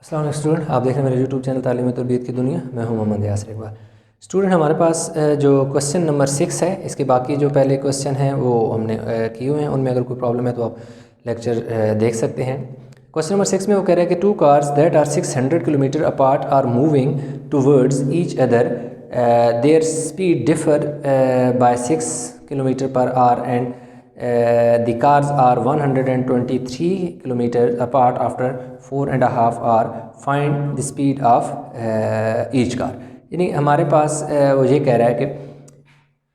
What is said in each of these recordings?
अस्सलाम वालेकुम स्टूडेंट, आप देख रहे हैं मेरे यूट्यूब चैनल तालीम तरबियत की दुनिया। मैं हूं मोहम्मद यासिर इकबाल। स्टूडेंट, हमारे पास जो क्वेश्चन नंबर 6 है, इसके बाकी जो पहले क्वेश्चन हैं वो हमने किए हुए हैं। उनमें अगर कोई प्रॉब्लम है तो आप लेक्चर देख सकते हैं। क्वेश्चन नंबर 6 में वो कह रहा है कि 2 cars that are 600 kilometre apart are moving towards each other, their speed differ by 6 kilometre per hour and the cars are 123 kilometers apart after 4.5 hour. Find the speed of each car. यानी हमारे पास वो ये कह रहा है कि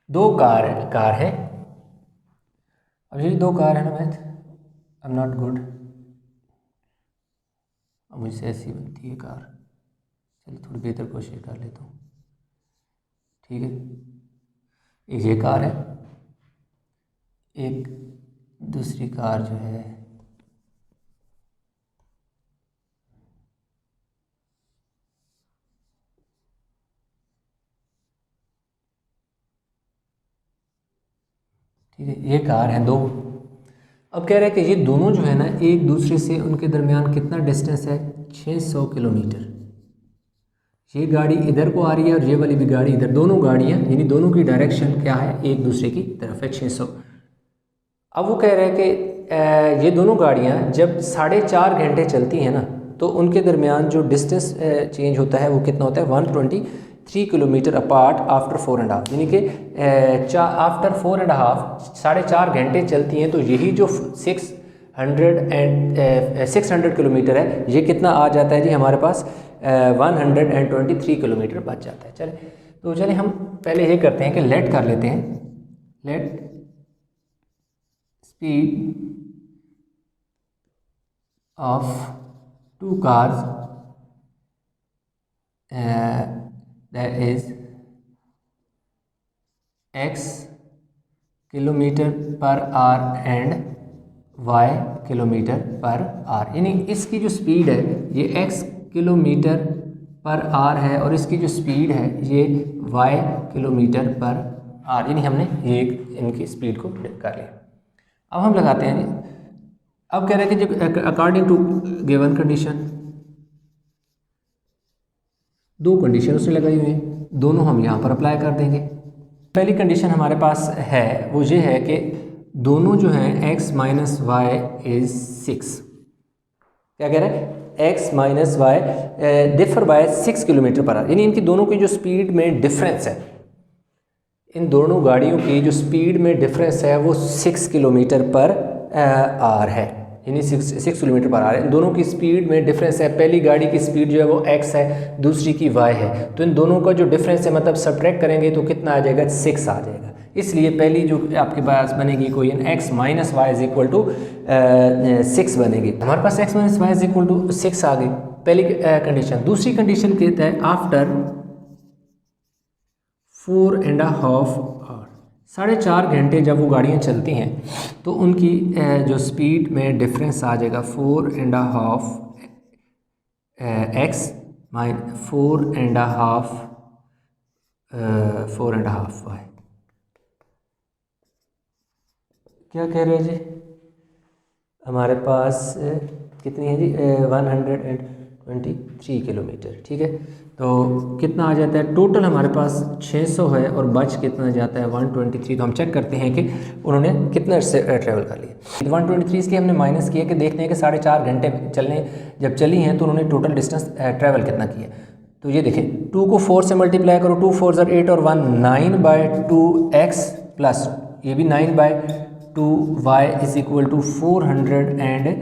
दो car है। अब ये दो कार है ना math, I am not good, मुझसे ऐसी बनती है कार। चलो थोड़ी बेहतर कोशिश कर लेता हूँ। ठीक है, एक ये कार है, एक दूसरी कार जो है ठीक है, ये कार है दो। अब कह रहा है कि ये दोनों जो है ना एक दूसरे से उनके दरमियान कितना डिस्टेंस है, 600 किलोमीटर। ये गाड़ी इधर को आ रही है और ये वाली भी गाड़ी इधर, दोनों गाड़ियाँ यानी दोनों की डायरेक्शन क्या है, एक दूसरे की तरफ है 600। अब वो कह रहे हैं कि ये दोनों गाड़ियाँ जब 4.5 घंटे चलती हैं ना तो उनके दरमियान जो डिस्टेंस चेंज होता है वो कितना होता है, 123 किलोमीटर अपार्ट आफ्टर 4.5। यानी कि आफ्टर 4.5 4.5 घंटे चलती हैं तो यही जो 600 किलोमीटर है ये कितना आ जाता है जी हमारे पास, 123 किलोमीटर बच जाता है। चले हम पहले ये करते हैं कि लेट कर लेते हैं, let speed of two cars that is x kilometre per hour and y kilometre per hour. यानी इसकी जो स्पीड है ये x किलोमीटर पर आवर है और इसकी जो स्पीड है ये y किलोमीटर पर आवर। यानी हमने ये इनकी स्पीड को कर लिया। अब हम लगाते हैं जी। अब कह रहे हैं कि जब अकॉर्डिंग टू गिवन कंडीशन, दो कंडीशन उसने लगाई हुई हैं, दोनों हम यहाँ पर अप्लाई कर देंगे। पहली कंडीशन हमारे पास है वो ये है कि दोनों जो हैं x माइनस वाई इज 6। क्या कह रहा है, x minus y differ by 6 kilometre per hour. यानी इनकी दोनों की जो स्पीड में डिफरेंस है, इन दोनों गाड़ियों की जो स्पीड में डिफरेंस है वो 6 किलोमीटर पर आवर है। यानी 6 किलोमीटर पर आवर है। इन दोनों की स्पीड में डिफरेंस है, पहली गाड़ी की स्पीड जो है वो x है, दूसरी की y है। तो इन दोनों का जो डिफरेंस है मतलब सब्ट्रैक्ट करेंगे तो कितना आ जाएगा, 6 आ जाएगा। इसलिए पहली जो आपके पास बनेगी equation x minus y is equal to 6 बनेगी। हमारे पास x minus y is equal to 6 आ गई, पहली कंडीशन। दूसरी कंडीशन कहता है आफ्टर 4.5 आवर, 4.5 घंटे जब वो गाड़ियाँ चलती हैं तो उनकी जो स्पीड में डिफरेंस आ जाएगा 4.5 x माइन 4.5 y। क्या कह रहे हैं जी, हमारे पास कितनी है जी, 123 किलोमीटर। ठीक है, तो कितना आ जाता है टोटल, हमारे पास 600 है और बच कितना जाता है 123। तो हम चेक करते हैं कि उन्होंने कितना से ट्रैवल कर लिया। 123 इसलिए हमने माइनस किया कि देखते हैं कि 4.5 घंटे जब चली हैं तो उन्होंने टोटल डिस्टेंस ट्रैवल कितना किया। तो ये देखें, 2 को 4 से मल्टीप्लाई करो, 2 4 ज़र 8 और 1 9/2x प्लस ये भी 9/2y इज इक्वल टू 477।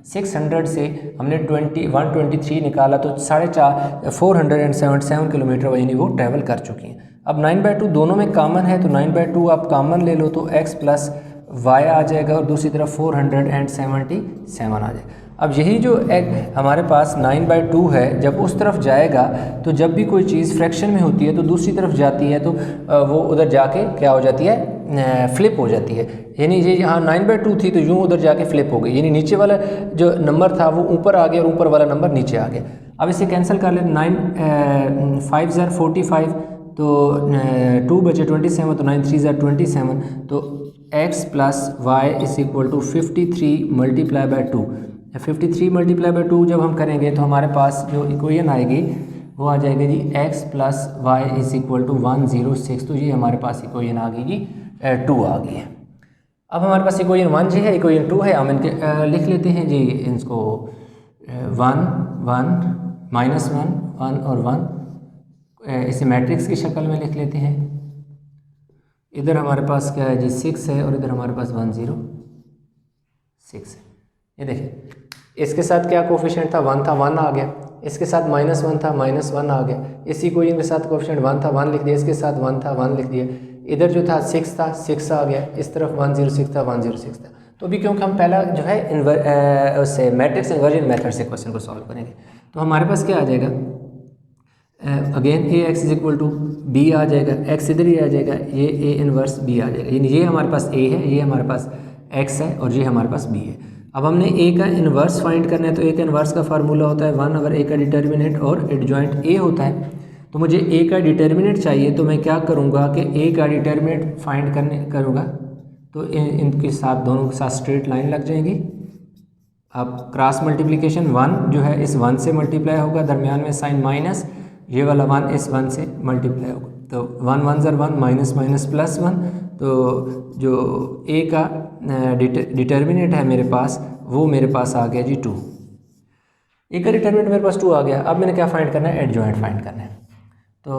600 से हमने 123 निकाला तो 477 किलोमीटर यानी वो ट्रैवल कर चुकी हैं। अब 9/2 दोनों में कॉमन है तो 9/2 आप कॉमन ले लो तो x प्लस y आ जाएगा और दूसरी तरफ 477 आ जाएगा। अब यही जो हमारे पास 9/2 है जब उस तरफ जाएगा तो जब भी कोई चीज़ फ्रैक्शन में होती है तो दूसरी तरफ जाती है तो वो उधर जाके क्या हो जाती है, फ्लिप हो जाती है। यानी ये यहाँ 9/2 थी तो यूँ उधर जाके फ्लिप हो गई, यानी नीचे वाला जो नंबर था वो ऊपर आ गया और ऊपर वाला नंबर नीचे आ गया। अब इसे कैंसिल कर लें, 9 5 ज़र 45 तो 2 बचे 27 तो 9 3 ज़र 27 तो x plus y is equal to 53 multiply by 2 53 multiply by 2 जब हम करेंगे तो हमारे पास जो इक्वेशन आएगी वो आ जाएगी जी x plus y is equal to 106। तो ये हमारे पास इक्वेशन आ गई जी 2 आ गई है। अब हमारे पास इक्वेशन 1 जी है, इक्वेशन 2 है, हम इनके लिख लेते हैं जी इसको 1 1 माइनस 1 1 और 1 इसे मैट्रिक्स की शक्ल में लिख लेते हैं। इधर हमारे पास क्या है जी 6 है और इधर हमारे पास 106 है। ये देखिए इसके साथ क्या कोफिशिएंट था 1 था 1 आ गया, इसके साथ -1 था -1 आ गया, इसी इक्वेशन के साथ कोफिशिएंट 1 था 1 लिख दिया, इसके साथ 1 था 1 लिख दिया, इधर जो था 6 था 6 आ गया, इस तरफ 106 था 106 था। तो अभी क्योंकि हम पहला जो है उससे मैट्रिक्स इन्वर्जन मेथड से क्वेश्चन को सॉल्व करेंगे तो हमारे पास क्या आ जाएगा again A X is equal to B आ जाएगा, एक्स इधर ही आ जाएगा, ये ए इनवर्स बी आ जाएगा, यानी ये हमारे पास ए है, ये हमारे पास एक्स है और ये हमारे पास बी है। अब हमने ए का इन्वर्स फाइंड करना है तो ए का इन्वर्स का फार्मूला होता है 1 अगर ए का डिटर्मिनेंट और एडजॉइंट ए होता है। तो मुझे ए का डिटर्मिनेंट चाहिए तो मैं क्या करूँगा कि ए का डिटर्मिनेंट फाइंड करूँगा तो इनके साथ दोनों के साथ स्ट्रेट लाइन लग जाएंगी। अब क्रॉस मल्टीप्लिकेशन 1 जो है इस 1 से मल्टीप्लाई होगा, दरमियान में साइन माइनस, ये वाला 1 इस 1 से मल्टीप्लाई होगा तो 1 1 ज़र 1 माइनस माइनस प्लस 1। तो जो ए का डिटर्मिनेंट है मेरे पास वो मेरे पास आ गया जी 2। ए का डिटर्मिनेंट मेरे पास 2 आ गया। अब मैंने क्या फाइंड करना है एडजॉइंट फाइंड करना है। तो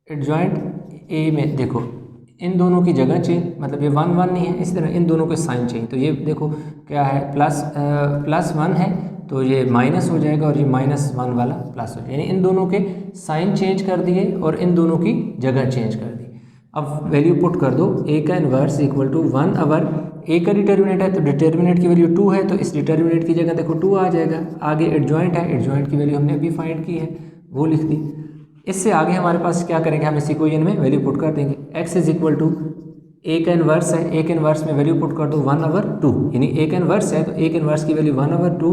एडजॉइंट ए में देखो इन दोनों की जगह चेंज, मतलब ये 1 1 नहीं है, इसी तरह इन दोनों के साइन चेंज। तो ये देखो क्या है प्लस 1 है तो ये माइनस हो जाएगा और ये -1 वाला प्लस हो जाएगा, यानी इन दोनों के साइन चेंज कर दिए और इन दोनों की जगह चेंज कर दी। अब वैल्यू पुट कर दो ए का inverse equal to 1 our A का डिटर्मिनेंट है तो डिटर्मिनेंट की वैल्यू 2 है तो इस डिटर्मिनेंट की जगह देखो 2 आ जाएगा। आगे एडजॉइंट है, एडजॉइंट की वैल्यू हमने अभी फाइंड की है वो लिख दी। इससे आगे हमारे पास क्या करेंगे हम इस इक्वेशन में वैल्यू पुट कर देंगे। x इज इक्वल टू ए का इन्वर्स है, ए के इन्वर्स में वैल्यू पुट कर दो 1 अवर 2, यानी ए का इन्वर्स है तो ए के इन्वर्स की वैल्यू 1 अवर 2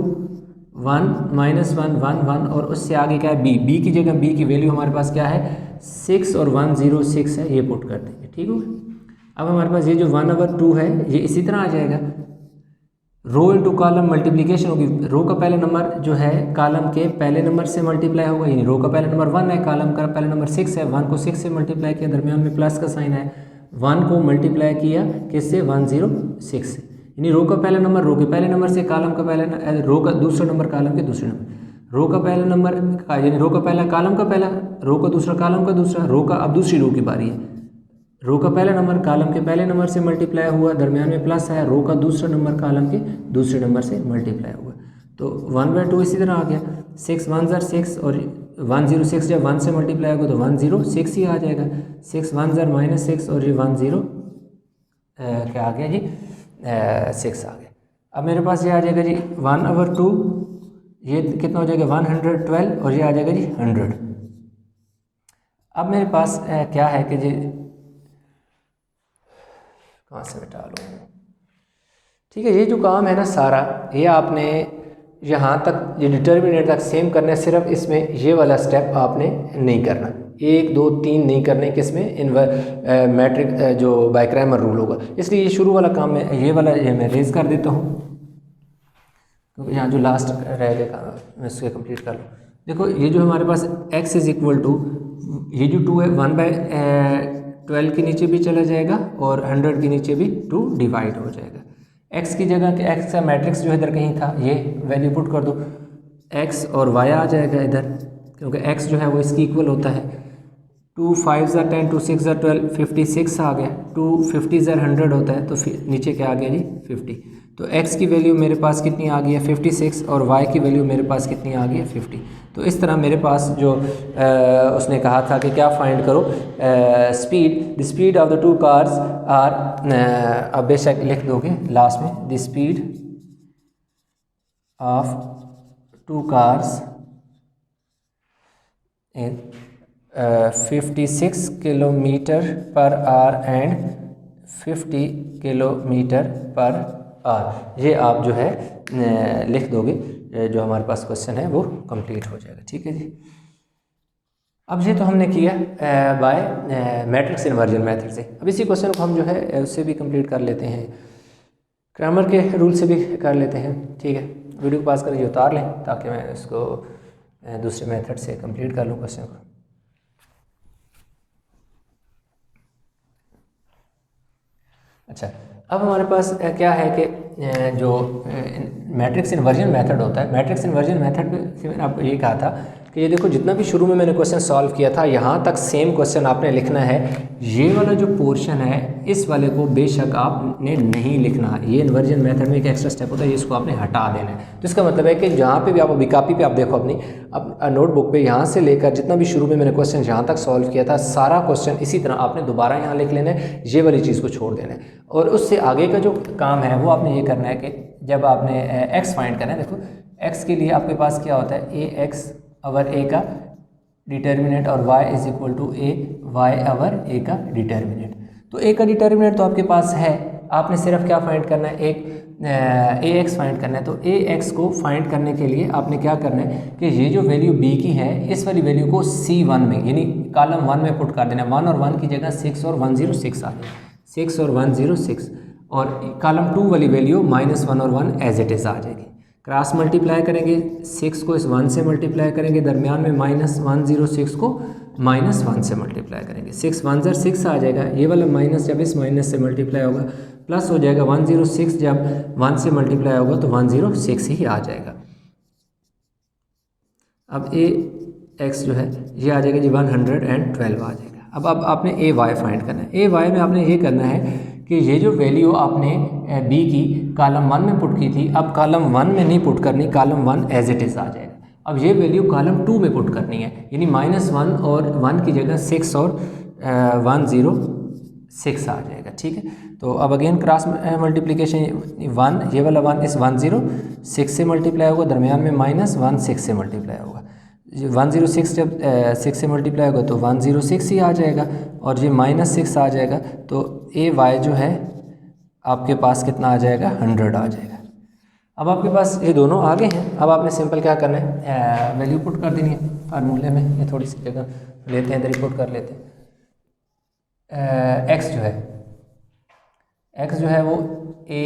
1 -1 1 1 और उससे आगे क्या है बी की जगह बी की वैल्यू हमारे पास क्या है 6 और 106 है, ये पुट कर देंगे। ठीक हो अब हमारे पास ये जो 1 अवर 2 है ये इसी तरह आ जाएगा, रो इंटू कॉलम मल्टीप्लिकेशन होगी। रो का पहला नंबर जो है कॉलम के पहले नंबर से मल्टीप्लाई होगा, यानी रो का पहला नंबर 1 है, कॉलम का पहला नंबर 6 है, 1 को 6 से मल्टीप्लाई किया, दरमियान में प्लस का साइन है, 1 को मल्टीप्लाई किया किससे 106 से, यानी रो का पहला नंबर रो के पहले नंबर से, कॉलम का पहला रो का दूसरा नंबर कॉलम के दूसरे नंबर, रो का पहला नंबर यानी रो का पहला कॉलम का पहला, रो का दूसरा कॉलम का दूसरा, रो का अब दूसरी रो की बारी है, रो का पहला नंबर कॉलम के पहले नंबर से मल्टीप्लाई हुआ, दरमियान में प्लस आया, रो का दूसरा नंबर कॉलम के दूसरे नंबर से मल्टीप्लाई हुआ। तो 1/2 इसी तरह आ गया, 6 1 ज़र 6 और 106 जब 1 से मल्टीप्लाई होगा तो 106 ही आ जाएगा, 6 1 ज़र -6 और ये 10 क्या आ गया जी 6 आ गया। अब मेरे पास ये आ जाएगा जी 1/2, ये कितना हो जाएगा 112 और ये आ जाएगा जी 100। अब मेरे पास क्या है कि जी कहाँ से मिटा लो, ठीक है, ये जो काम है ना सारा ये आपने यहाँ तक ये डिटर्मिनेंट तक सेम करना है, सिर्फ इसमें ये वाला स्टेप आपने नहीं करना, 1 2 3 नहीं करने कि इसमें मैट्रिक जो बाइक्रैमर रूल होगा, इसलिए ये शुरू वाला काम मैं ये वाला मैं रेज कर देता हूँ क्योंकि यहाँ जो लास्ट रह गया मैं उसको कंप्लीट कर लूँ। देखो ये जो हमारे पास x इज इक्वल टू ये जो 2 है 1/12 के नीचे भी चला जाएगा और 100 के नीचे भी 2 डिवाइड हो जाएगा। x की जगह के x का मैट्रिक्स जो इधर कहीं था ये वैल्यू पुट कर दो, x और y आ जाएगा इधर क्योंकि x जो है वो इसकी इक्वल होता है 2 5 ज़र 10 2 6 ज़र 12 56 आ गया, 2 50 ज़र 100 होता है तो नीचे क्या आ गया जी 50। तो x की वैल्यू मेरे पास कितनी आ गई है 56 और y की वैल्यू मेरे पास कितनी आ गई है 50। तो इस तरह मेरे पास जो उसने कहा था कि क्या फाइंड करो speed, the speed of the 2 cars are, अब बेशक लिख दोगे लास्ट में, the speed of 2 cars 56 kilometre per hour and 50 kilometre per hour, ये आप जो है लिख दोगे, जो हमारे पास क्वेश्चन है वो कंप्लीट हो जाएगा। ठीक है जी, अब ये तो हमने किया बाय मैट्रिक्स इन्वर्जन मेथड से। अब इसी क्वेश्चन को हम जो है उससे भी कंप्लीट कर लेते हैं। क्रैमर के रूल से भी कर लेते हैं, ठीक है। वीडियो को पास करके उतार लें ताकि मैं इसको दूसरे मेथड से कंप्लीट कर लूँ क्वेश्चन को। अच्छा, अब हमारे पास क्या है कि जो मैट्रिक्स इन्वर्जन मेथड होता है, मैट्रिक्स इन्वर्जन मेथड से मैंने आपको ये कहा था कि ये देखो जितना भी शुरू में मैंने क्वेश्चन सॉल्व किया था यहाँ तक सेम क्वेश्चन आपने लिखना है। ये वाला जो पोर्शन है इस वाले को बेशक आपने नहीं लिखना, ये इन्वर्जन मेथड में एक एक्स्ट्रा स्टेप होता है, इसको आपने हटा देना है। तो इसका मतलब है कि जहाँ पे भी आप अभी कॉपी पे आप देखो अपनी नोटबुक पे यहाँ से लेकर जितना भी शुरू में मैंने क्वेश्चन यहाँ तक सॉल्व किया था सारा क्वेश्चन इसी तरह आपने दोबारा यहाँ लिख लेना है, ये वाली चीज़ को छोड़ देना है। और उससे आगे का जो काम है वो आपने ये करना है कि जब आपने एक्स फाइंड करना है, देखो एक्स के लिए आपके पास क्या होता है, ए एक्स अवर ए का डिटर्मिनेंट और y is equal to A y over A का डिटर्मिनेंट। तो ए का डिटर्मिनेंट तो आपके पास है, आपने सिर्फ क्या फाइंड करना है, एक ए एक्स फाइंड करना है। तो ए एक्स को फाइंड करने के लिए आपने क्या करना है कि ये जो वैल्यू बी की है इस वाली वैल्यू को C1 में यानी कॉलम 1 में पुट कर देना है। 1 और 1 की जगह 6 और 106 आ जाए, 6 और 106, और कॉलम 2 वाली वैल्यू -1 और 1 एज इट इज़ आ जाएगी। क्रॉस मल्टीप्लाई करेंगे, 6 को इस 1 से मल्टीप्लाई करेंगे, दरमियान में -106 को -1 से मल्टीप्लाई करेंगे, 6 1 6 आ जाएगा। ये वाला माइनस जब इस माइनस से मल्टीप्लाई होगा प्लस हो जाएगा, 106 जब 1 से मल्टीप्लाई होगा तो 106 ही आ जाएगा। अब ए एक्स जो है ये आ जाएगा जी 112 आ जाएगा। अब आपने ए वाई फाइंड करना है। ए वाई में आपने ये करना है कि ये जो वैल्यू आपने बी की कॉलम 1 में पुट की थी, अब कॉलम 1 में नहीं पुट करनी, कॉलम 1 एज इट इज़ आ जाएगा। अब ये वैल्यू कॉलम 2 में पुट करनी है, यानी -1 और 1 की जगह 6 और 106 आ जाएगा, ठीक है। तो अब अगेन क्रॉस मल्टीप्लिकेशन, 1 ये वाला 1 इस 106 से मल्टीप्लाई होगा, दरमियान में -16 से मल्टीप्लाई होगा। 106 जब 6 से मल्टीप्लाई होगा तो 106 ही आ जाएगा, और ये -6 आ जाएगा। तो ए वाई जो है आपके पास कितना आ जाएगा, 100 आ जाएगा। अब आपके पास ये दोनों आगे हैं, अब आपने सिंपल क्या करना है, वैल्यू पुट कर देनी है फार्मूले में। ये थोड़ी सी जगह लेते हैं, इधर ही पुट कर लेते हैं। एक्स जो है वो ए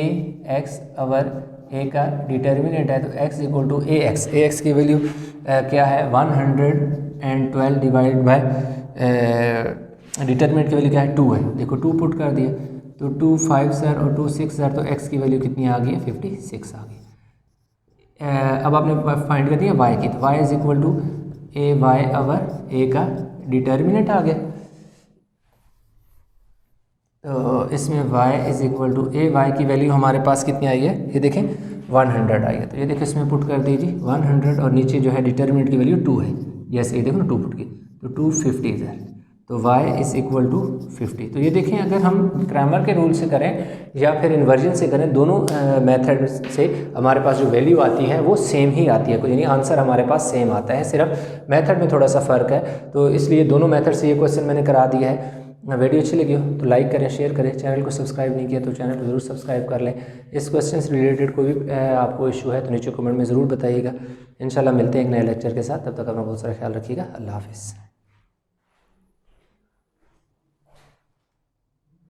एक्स अवर ए का डिटर्मिनेंट है, तो x equal to A x की वैल्यू क्या है, 112 डिवाइड बाय डिटर्मिनेंट की वैल्यू क्या है, 2 है। देखो 2 पुट कर दिया तो 2 5 सर और 2 6 सर, तो x की वैल्यू कितनी आ गई है, 56 आ गई। अब आपने फाइंड कर दिया y की, तो y is equal to A y over A का डिटर्मिनेंट आ गया। तो इसमें y is equal to A y की वैल्यू हमारे पास कितनी आई है, ये देखें 100 आई है। तो ये देखो इसमें पुट कर दीजिए 100, और नीचे जो है डिटर्मिनेंट की वैल्यू 2 है, जैसे ये देखो ना 2 पुट की, तो 250 है। तो y इज इक्वल टू 50। तो ये देखें अगर हम क्रैमर के रूल से करें या फिर इन्वर्जन से करें, दोनों मेथड से हमारे पास जो वैल्यू आती है वो सेम ही आती है, यानी आंसर हमारे पास सेम आता है, सिर्फ मेथड में थोड़ा सा फ़र्क है। तो इसलिए दोनों मेथड से ये क्वेश्चन मैंने करा दिया है। वीडियो अच्छी लगी हो तो लाइक करें, शेयर करें, चैनल को सब्सक्राइब नहीं किया तो चैनल को ज़रूर सब्सक्राइब कर लें। इस क्वेश्चन से रिलेटेड कोई भी आपको इशू है तो नीचे कमेंट में ज़रूर बताइएगा। इंशाल्लाह मिलते हैं एक नए लेक्चर के साथ, तब तक अपना बहुत सारा ख्याल रखिएगा। अल्लाह हाफिज़।